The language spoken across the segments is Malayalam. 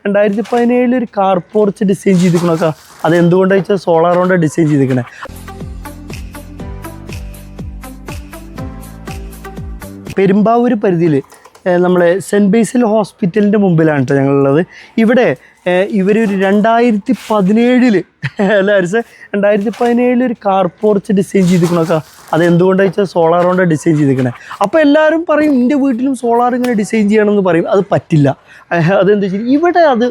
2017 ഒരു കാർ പോർച്ച് ഡിസൈൻ ചെയ്തിരിക്കണൊക്കെ അത് എന്തുകൊണ്ടാണ് വെച്ചാൽ സോളാർ കൊണ്ട് ഡിസൈൻ ചെയ്തിരിക്കണേ. പെരുമ്പാവൂർ പരിധിയിൽ നമ്മളെ സെൻറ്റ് ബേസിൽ ഹോസ്പിറ്റലിൻ്റെ മുമ്പിലാണ് കേട്ടോ ഞങ്ങളുള്ളത്. ഇവിടെ ഇവരൊരു 2017 അല്ല 2017 ഒരു കാർ പോർച്ച് ഡിസൈൻ ചെയ്തിരിക്കണൊക്കെ അത് എന്തുകൊണ്ടാണ് വെച്ചാൽ സോളാർ കൊണ്ട് ഡിസൈൻ ചെയ്തിരിക്കണേ. അപ്പോൾ എല്ലാവരും പറയും എൻ്റെ വീട്ടിലും സോളാർ ഇങ്ങനെ ഡിസൈൻ ചെയ്യണമെന്ന് പറയും. അത് പറ്റില്ല. അതെന്താ വെച്ചാൽ ഇവിടെ അത്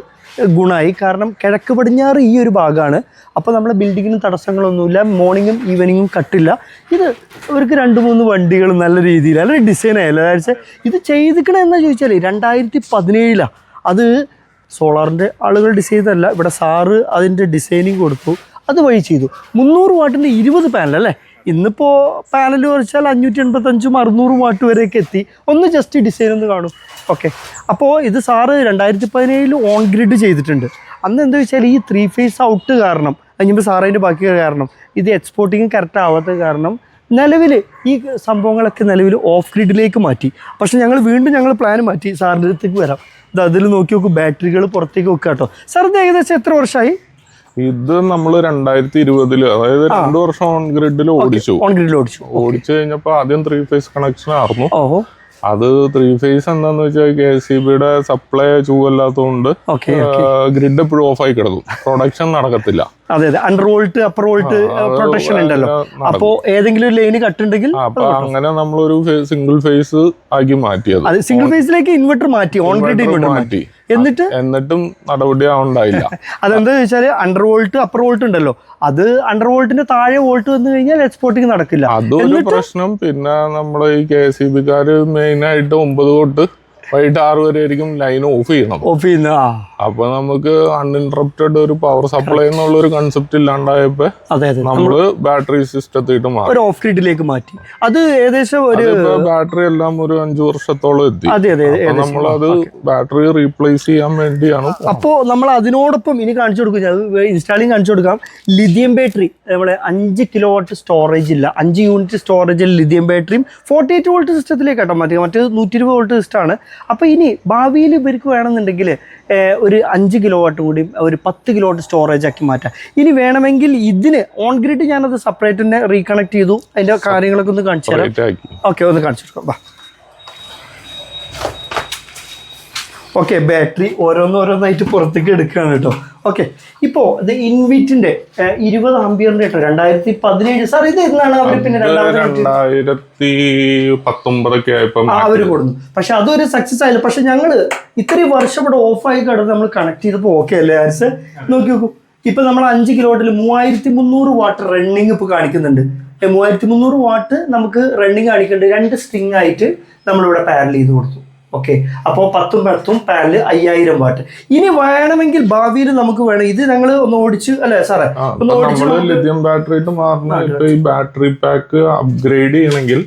ഗുണമായി. കാരണം കിഴക്ക് പടിഞ്ഞാറ് ഈ ഒരു ഭാഗമാണ്. അപ്പോൾ നമ്മളെ ബിൽഡിങ്ങിന് തടസ്സങ്ങളൊന്നുമില്ല. മോർണിംഗും ഈവനിങ്ങും കട്ടില്ല. ഇത് അവർക്ക് 2-3 വണ്ടികൾ നല്ല രീതിയിൽ നല്ല ഡിസൈനായല്ലോ. അതായത് ഇത് ചെയ്തിക്കണമെന്ന് ചോദിച്ചാൽ 2017 അത് സോളാറിൻ്റെ ആളുകൾ ഡിസൈൻ ചെയ്തതല്ല. ഇവിടെ സാറ് അതിൻ്റെ ഡിസൈനിങ് കൊടുത്തു, അത് വഴി ചെയ്തു. 300 വാട്ടിൻ്റെ 20 പാനൽ അല്ലേ. ഇന്നിപ്പോൾ പാനൽ കുറച്ചാൽ 585-600 വാട്ട് വരെയൊക്കെ എത്തി. ഒന്ന് ജസ്റ്റ് ഡിസൈൻ ഒന്ന് കാണും. ഓക്കെ, അപ്പോൾ ഇത് സാറ് 2017 ഓൺ ഗ്രിഡ് ചെയ്തിട്ടുണ്ട്. അന്ന് എന്താ വെച്ചാൽ ഈ 3 ഫേസ് ഔട്ട് കാരണം കഴിഞ്ഞപ്പോൾ സാറതിൻ്റെ ബാക്കി കാരണം ഇത് എക്സ്പോർട്ടിങ് കറക്റ്റ് ആവാത്ത കാരണം നിലവിൽ ഈ സംഭവങ്ങളൊക്കെ നിലവിൽ ഓഫ് ഗ്രിഡിലേക്ക് മാറ്റി. പക്ഷേ ഞങ്ങൾ പ്ലാൻ മാറ്റി. സാറിൻ്റെ അടുത്തേക്ക് വരാം. ഇത് അതിൽ നോക്കി നോക്കും, ബാറ്ററികൾ പുറത്തേക്ക് വെക്കുക കേട്ടോ. സാർ ഇത് ഏകദേശം എത്ര വർഷമായി? ഇത് നമ്മൾ 2020 അതായത് 2 വർഷം ഓൺ ഗ്രിഡിൽ ഓടിച്ചു കഴിഞ്ഞപ്പോൾ ആദ്യം 3 ഫേസ് കണക്ഷൻ ആയിരുന്നു. അത് 3 ഫേസ് എന്താന്ന് വെച്ചാൽ KCBയുടെ സപ്ലൈ ചൂവല്ലാത്തതുകൊണ്ട് ഗ്രിഡ് എപ്പോഴും ഓഫായി കിടക്കും, പ്രൊഡക്ഷൻ നടക്കത്തില്ല. അതെ, under volt upper volt protection ഉണ്ടല്ലോ. അപ്പോ ഏതെങ്കിലും ഒരു ലൈന് കട്ടുണ്ടെങ്കിൽ അപ്പൊ അങ്ങനെ നമ്മളൊരു സിംഗിൾ ഫേസ് ആക്കി മാറ്റിയത്. അത് സിംഗിൾ ഫേസിലേക്ക് ഇൻവെർട്ടർ മാറ്റി, ഓൺ ഗ്രിഡ് ഇൻവെർട്ടർ മാറ്റി. എന്നിട്ടും നടപടി ആവുണ്ടായില്ല. അതെന്താ വെച്ചാല് അണ്ടർ വോൾട്ട് അപ്പർ വോൾട്ട് ഉണ്ടല്ലോ, അത് അണ്ടർ വോൾട്ടിന്റെ താഴെ വോൾട്ട് വന്നു കഴിഞ്ഞാൽ എക്സ്പോർട്ടിങ് നടക്കില്ല. അതൊരു പ്രശ്നം. പിന്നെ നമ്മള് ഈ KCBക്കാര് മെയിൻ ആയിട്ട് 9 തൊട്ട് വൈകിട്ട് 6 വരെ ആയിരിക്കും ലൈൻ ഓഫ് ചെയ്യുന്ന. അപ്പൊ നമുക്ക് അൺഇൻറപ്റ്റഡ് ഒരു പവർ സപ്ലൈ എന്നുള്ള ഒരു കൺസെപ്റ്റ് ഇല്ലാണ്ടായപ്പോ നമ്മള് ബാറ്ററി സിസ്റ്റത്തിട്ട് മാറി, ഓഫ് ഗ്രിഡിലേക്ക് മാറ്റി. അത് ഏകദേശം ഒരു ബാറ്ററി എല്ലാം ഒരു 5 വർഷത്തോളം എത്തി. നമ്മളത് ബാറ്ററി റീപ്ലേസ് ചെയ്യാൻ വേണ്ടിയാണ്. അപ്പോ നമ്മൾ അതിനോടൊപ്പം ഇനി കാണിച്ചു കൊടുക്കും, ഇൻസ്റ്റാളിങ് കാണിച്ചു കൊടുക്കാം. ലിഥിയം ബാറ്ററി നമ്മളെ 5 കിലോവാട്ട് സ്റ്റോറേജ് ഇല്ല, 5 യൂണിറ്റ് സ്റ്റോറേജിൽ ലിഥിയം ബാറ്ററിയും 48 വോൾട്ട് സിസ്റ്റത്തിലേക്ക് കേട്ടോ മാറ്റി. മറ്റേത് 120 വോൾട്ട് സിസ്റ്റമാണ്. അപ്പോൾ ഇനി ഭാവിയിൽ ഇവർക്ക് വേണമെന്നുണ്ടെങ്കിൽ ഒരു 5 കിലോവാട്ട് കൂടി ഒരു 10 കിലോവാട്ട് സ്റ്റോറേജ് ആക്കി മാറ്റാം. ഇനി വേണമെങ്കിൽ ഇതിന് ഓൺ ഗ്രിഡ് ഞാനത് സെപ്പറേറ്റ് തന്നെ റീകണക്ട് ചെയ്തു. അതിൻ്റെ കാര്യങ്ങളൊക്കെ ഒന്ന് കാണിച്ചു തരാം. ഓക്കെ, ഒന്ന് കാണിച്ചു കൊടുക്കാം. ഓക്കെ, ബാറ്ററി ഓരോന്നായിട്ട് പുറത്തേക്ക് എടുക്കുകയാണ് കേട്ടോ. ഓക്കെ, ഇപ്പോൾ ഇത് ഇൻവിറ്റിന്റെ 20 ആംപിയറിന്റെ കേട്ടോ 2017. സാർ ഇത് എന്നാണ് അവർ പിന്നെ 2019 അവർ കൊടുന്നു. പക്ഷെ അതൊരു സക്സസ് ആയില്ല. പക്ഷെ ഞങ്ങള് ഇത്രയും വർഷം ഇവിടെ ഓഫായി കിടന്ന് നമ്മൾ കണക്ട് ചെയ്തപ്പോൾ ഓക്കെ അല്ലേ ആർസ്? നോക്കി നോക്കൂ, ഇപ്പൊ നമ്മൾ 5 കിലോവാട്ടിൽ 3300 വാട്ട് റണ്ണിങ് ഇപ്പൊ കാണിക്കുന്നുണ്ട്. 3300 വാട്ട് നമുക്ക് റണ്ണിങ് കാണിക്കുന്നുണ്ട്. 2 സ്ട്രിങ് ആയിട്ട് നമ്മളിവിടെ പാരൽ ചെയ്ത് കൊടുത്തു. ഓക്കെ, അപ്പോൾ 10 പാനല് 5000 വാട്ട്. ഇനി വേണമെങ്കിൽ ഭാവിയിൽ നമുക്ക് വേണം ഇത് ഞങ്ങൾ ഒന്ന് ഓടിച്ച് അല്ലേ സാറേ, ലിഥിയം ബാറ്ററി മാറുന്ന ഇപ്പൊ ഈ ബാറ്ററി പാക്ക് അപ്ഗ്രേഡ് ചെയ്യണമെങ്കിൽ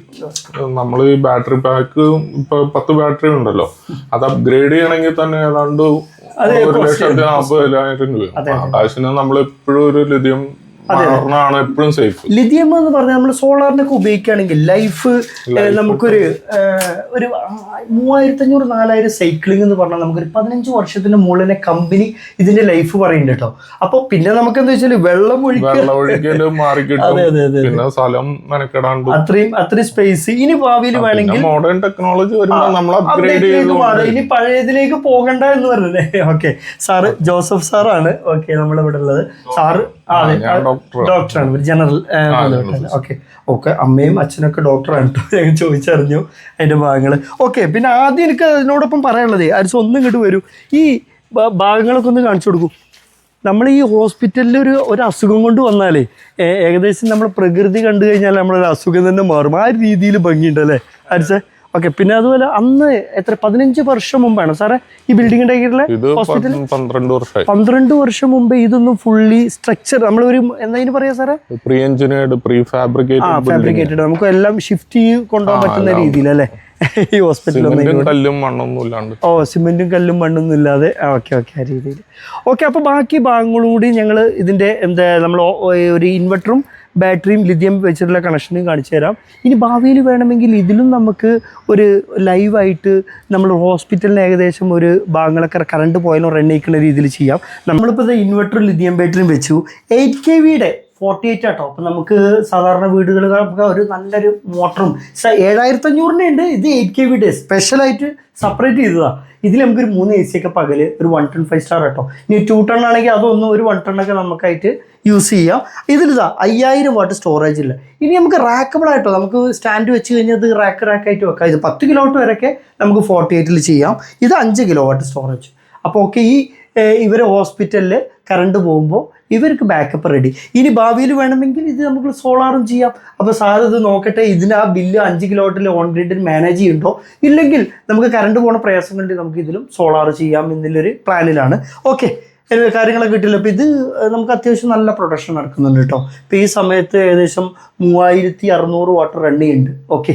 നമ്മൾ ഈ ബാറ്ററി പാക്ക് ഇപ്പൊ 10 ബാറ്ററി ഉണ്ടല്ലോ, അത് അപ്ഗ്രേഡ് ചെയ്യണമെങ്കിൽ തന്നെ ഏതാണ്ട് 1,40,000 രൂപ. ആകാശിന് നമ്മൾ എപ്പോഴും ഒരു ലിഥിയം എപ്പോഴും സേഫ്. ലിഥിയം എന്ന് പറഞ്ഞാൽ നമ്മൾ സോളാറിനൊക്കെ ഉപയോഗിക്കുകയാണെങ്കിൽ ലൈഫ് നമുക്കൊരു 3500-4000 സൈക്ലിംഗ് എന്ന് പറഞ്ഞാൽ നമുക്കൊരു 15 വർഷത്തിന് മുകളിലെ കമ്പനി ഇതിന്റെ ലൈഫ് പറയുന്നുണ്ട് കേട്ടോ. അപ്പൊ പിന്നെ നമുക്ക് എന്താ വെച്ചാൽ വെള്ളം ഒഴിക്കല് മാറിക്കിട്ടും, പിന്നെ സ്ഥലം മെനക്കെടാണ്ട് അത്രയും സ്പേസ്. ഇനി ഭാവിയിൽ വേണമെങ്കിൽ മോഡേൺ ടെക്നോളജി വരുമ്പോൾ നമ്മൾ അപ്ഗ്രേഡ് ചെയ്ത് ഇനി പഴയതിലേക്ക് പോകണ്ട എന്ന് പറഞ്ഞല്ലേ. ഓക്കെ, സാറ് ജോസഫ് സാറാണ്. ഓക്കെ, നമ്മളിവിടെ ഉള്ളത് സാറ് ഡോക്ടറാണ്, ജനറൽ. ഓക്കെ, അമ്മയും അച്ഛനൊക്കെ ഡോക്ടറാണ് കേട്ടോ. ഞങ്ങൾ ചോദിച്ചറിഞ്ഞു അതിന്റെ ഭാഗങ്ങൾ. ഓക്കെ, പിന്നെ ആദ്യം എനിക്ക് അതിനോടൊപ്പം പറയാനുള്ളത് ആരും ഒന്നും ഇങ്ങോട്ട് വരൂ, ഈ ഭാഗങ്ങളൊക്കെ ഒന്ന് കാണിച്ചു കൊടുക്കൂ. നമ്മൾ ഈ ഹോസ്പിറ്റലിൽ ഒരു അസുഖം കൊണ്ട് വന്നാലേ ഏകദേശം നമ്മൾ പ്രകൃതി കണ്ടു കഴിഞ്ഞാൽ നമ്മളൊരു അസുഖം തന്നെ മാറും. ആ രീതിയിൽ ഭംഗിയുണ്ടല്ലേ ആരിച്ച? ഓക്കെ, പിന്നെ അതുപോലെ അന്ന് 15 വർഷം മുമ്പാണ് സാറേ ഈ ബിൽഡിംഗ് ഉണ്ടാക്കിയിട്ടുള്ള ഹോസ്പിറ്റൽ? 12 വർഷം മുമ്പ് ഇതൊന്നും ഫുള്ളി സ്ട്രക്ചർ നമ്മളൊരു എന്താ പറയാ സാറേ, പ്രീ എഞ്ചിനീയർഡ് പ്രീ ഫാബ്രിക്കേറ്റഡ് നമുക്ക് എല്ലാം ഷിഫ്റ്റ് ചെയ്ത് കൊണ്ടുപോകാൻ പറ്റുന്ന രീതിയിലല്ലേ ഈ ഹോസ്പിറ്റലിൽ? സിമെന്റും കല്ലും മണ്ണൊന്നും ഇല്ലാതെ. ഓക്കെ, ആ രീതിയിൽ. ഓക്കെ, അപ്പോൾ ബാക്കി ഭാഗങ്ങളും കൂടി ഞങ്ങൾ ഇതിന്റെ നമ്മൾ ഒരു ഇൻവെർട്ടറും ബാറ്ററിയും ലിഥിയം വെച്ചിട്ടുള്ള കണക്ഷനും കാണിച്ചു തരാം. ഇനി ഭാവിയിൽ വേണമെങ്കിൽ ഇതിലും നമുക്ക് ഒരു ലൈവായിട്ട് നമ്മൾ ഹോസ്പിറ്റലിന് ഏകദേശം ഒരു ഭാഗങ്ങളൊക്കെ കറണ്ട് പോയാലും റൺ ചെയ്യിക്കുന്ന രീതിയിൽ ചെയ്യാം. നമ്മളിപ്പോൾ ഇൻവെർട്ടർ ലിഥിയം ബാറ്ററിയും വെച്ചു. 8 kV 48 ആട്ടോ. അപ്പം നമുക്ക് സാധാരണ വീടുകളിലൊക്കെ ഒരു നല്ലൊരു മോട്ടറും 7500 ഉണ്ട്. ഇത് 8 kV സ്പെഷ്യലായിട്ട് സെപ്പറേറ്റ് ചെയ്തതാണ്. ഇതിൽ നമുക്കൊരു 3 AC ഒക്കെ പകല് ഒരു 110 സ്റ്റാർ കേട്ടോ. ഇനി 2 ടൺ ആണെങ്കിൽ അതൊന്നും ഒരു 1 ടണ്ണൊക്കെ നമുക്കായിട്ട് യൂസ് ചെയ്യാം. ഇതിലിതാ 5000 വാട്ട് സ്റ്റോറേജ് ഇല്ല. ഇനി നമുക്ക് റാക്കബിൾ ആയിട്ടോ, നമുക്ക് സ്റ്റാൻഡ് വെച്ച് കഴിഞ്ഞാൽ ഇത് റാക്കായിട്ട് വെക്കാം. ഇത് 10 kW വരെയൊക്കെ നമുക്ക് 48 ചെയ്യാം. ഇത് 5 kW സ്റ്റോറേജ്. അപ്പോൾ ഓക്കെ, ഈ ഇവർ ഹോസ്പിറ്റലിൽ കറണ്ട് പോകുമ്പോൾ ഇവർക്ക് ബാക്കപ്പ് റെഡി. ഇനി ഭാവിയിൽ വേണമെങ്കിൽ ഇത് നമുക്ക് സോളാറും ചെയ്യാം. അപ്പോൾ സാർ ഇത് നോക്കട്ടെ, ഇതിന് ആ ബില്ല് 5 kW ഓൺ ഗ്രിഡിൽ മാനേജ് ചെയ്യുന്നുണ്ടോ, ഇല്ലെങ്കിൽ നമുക്ക് കറണ്ട് പോകുന്ന പ്രയാസം കൊണ്ട് നമുക്ക് ഇതിലും സോളാർ ചെയ്യാം എന്നുള്ളൊരു പ്ലാനിലാണ്. ഓക്കെ, കാര്യങ്ങളൊക്കെ കിട്ടില്ല. അപ്പോൾ ഇത് നമുക്ക് അത്യാവശ്യം നല്ല പ്രൊഡക്ഷൻ നടക്കുന്നുണ്ട് കേട്ടോ. ഇപ്പോൾ ഈ സമയത്ത് ഏകദേശം 3600 വാട്ട് റൺ ചെയ്യുന്നുണ്ട്. ഓക്കെ.